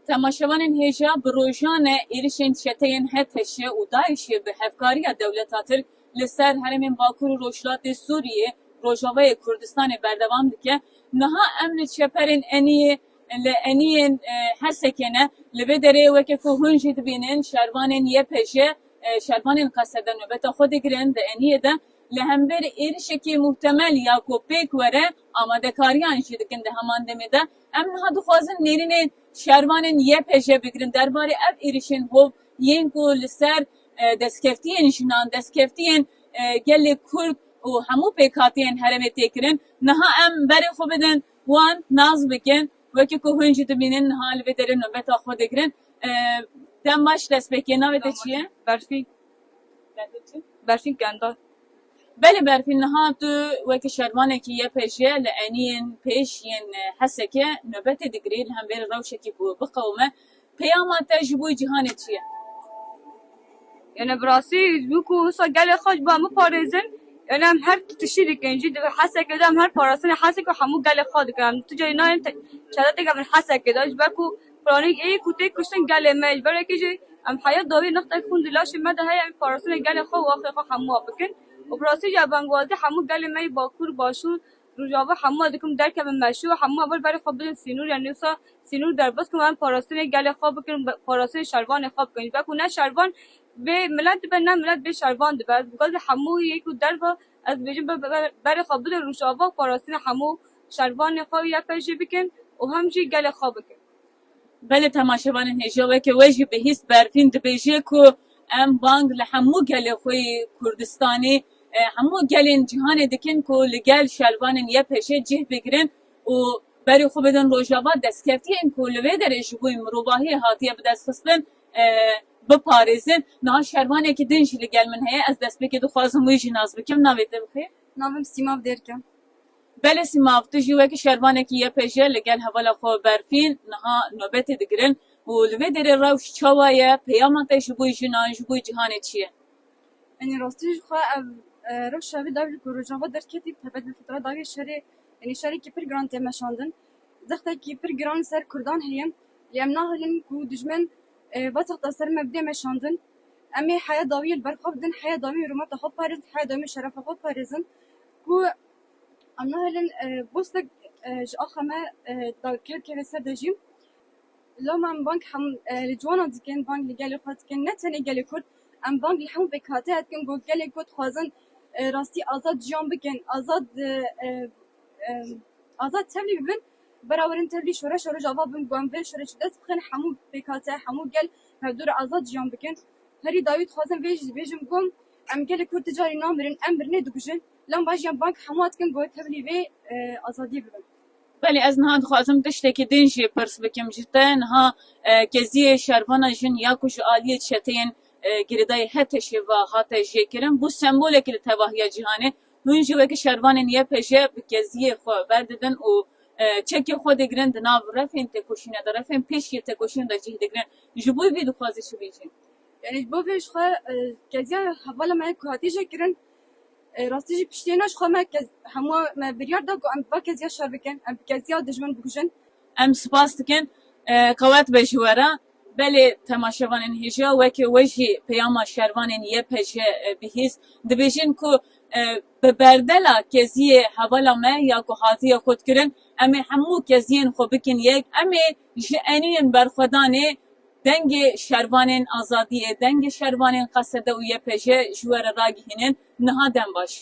Temaşevanên hêja bi rojane êrişên çeteyên HTŞ û Daişê bi hevkariya dewleta Tirk li ser herêmên Bakur û Rojhilatê Sûriyê Rojavayê Kurdistanê berdewam dike. Niha em li çeperên Eniyê li Eniyên Hesekê ne li vê derê weke ku hûn jî dibînin şervanên YPJ şervanên qesede nûbeta xwe digirin di Eniyê de li hemberî êrişekî muhtemel ya ku pêk were amadekariyan jî dikin di heman demê de em niha dixwazin nêrînên şervanên YPJ bigirin derbarê ev êrişên hov yên ku li ser destkeftiyên jinan destkeftiyên gelê Kurd û hemû pêkhatiyên herêmê têkirin niha em berê xwe bidin wan naz bikin wekî ku hûn jî dibînin niha li vê derê nûbeta xwe digirin. Dem baş destpêkê navê te çi ye? Berfîn. Berfîn Genda. Belê Berfîn niha tu wekî şervanekî YPJ li Eniyên pêş yên Hesekê nûbetê digirî li hemberî rewşekî ku biqewime. Peyama te ji bo cîhanê çi ye? Yani birasî bu ku wisa gelê xwe ji bo hemû parêzin yani em her tişî dikin jî divê Hesekê de em her parastinê Hesekê hemû gelê xwe dikin. Em tu carî nayên çareteke em Hesekê de ji ber ku planê ê ku tê kuştin gelê me ji berekî jî em heya dawî nextek xwîn di laşê me de heye em parastinê gelê xwe û axê xwe hemû a bikin. û birasî jî bengwazî hemû gelê me Bakur, Başûr, Rojava hemû a dikim derkevin meşû hemû evvel berê xwe bidin Sînûr yani wisa Sînûr derbas kim em parastinê gelê xwe bikin parastinê şervanê xwe bikin ji ber ku ne şervan bê millet dibe ne millet bê şervan dibe ez bixwazim hemû yek û derve ez bêjim berê xwe bidin Rojava parastinê hemû şervanê xwe YPJ bikin û hem jî gelê xwe bikin. Belê temaşevanên hêja weke we jî bihîst Berfîn dibêje ku em bang li hemû gelê xwe Kurdistanê hemû gelên cîhanê dikin ku li gel şervanên YPJ cih bigirin û berê xwe bidin Rojava destkeftiyên ku li vê derê ji bo mirovahiyê hatiye bi destxistin biparêzin. Niha şervanekî din jî li gel min heye ez destpêkê dixwazim wî jî naz bikim. Navê te bixêr? Navim Sîmav Derkem. Belê Sîmav tu jî wekî şervanekî YPJ li gel hevala xwe Berfîn niha nûbetê digirin û li vê derê rewş çawa ye peyama te ji bo jinan ji bo cîhanê çi ye? Yani rastî ji xwe ev rewşa vê dav ku Rojava derketî pebet bi fitra davê şerê yani şerekî pir giran tê meşandin. Zextekî pir giran ser Kurdan heye lê em nahilin ku dijmin vatexta ser me bidê meşandin. Em ê heya dawî li ber xwe bidin heya dawî rûmeta xwe parêzin heya dawî şerefa xwe parêzin ku em nahilin bostek ji axa me keve ser de jî loma em bank hem li ciwana dikin bank li gelê xwe dikin ne tenê gelê Kurd em bank li hemû pêkhatiya dikin ku gelê Kurd dixwazin rastî azad jiyan bikin azad tevlî bibin berawerin tevlî şoreş û Rojava bin ku em vê şoreşê dest bixin hemû pêkhatiya hemû gel hevdûr azad jiyan bikin. Herî dawî dixwazim vê jî bêjim ku em gelê Kurd ti carî namirin em birînê dikujin lem bajiyan bank hemû dikin ku tevlî vê azadiyê bibin. Belê ez niha dixwazim tiştekî din jî pirs bikim ji te niha keziyê şervana jin ya ku ji aliyê çeteyên girêdayê HTŞ ve hate jêkirin bû sembolekî li tevahiya cîhanê hûn jî wekî şervanên YPJ bi keziyê xwe berdidin û çekê xwe digirin di nav refên têkoşînê de refên pêşî têkoşînê de cih digirin ji bo vê dixwazî çi bêjî? Yani ji bo vê ji xwe keziya hevala me ku hatî jêkirin rastî jî piştîna ji xwe me hemû me biryar da ku em va keziya şer bikin em keziya dijmin bikujin. Em spas dikin qewet be ji were belê temaşevanên hêja wekî we jî peyama şervanên YPJ bihîst dibêjin ku bi berdela keziyê hevala me ya ku hatiye xwekirin em ê hemû keziyên xwe bikin yek em ê ji eniyên berxwedanê dengê şervanên azadiyê dengê şervanên qesede û YPJ ji were ragihînin niha dem baş.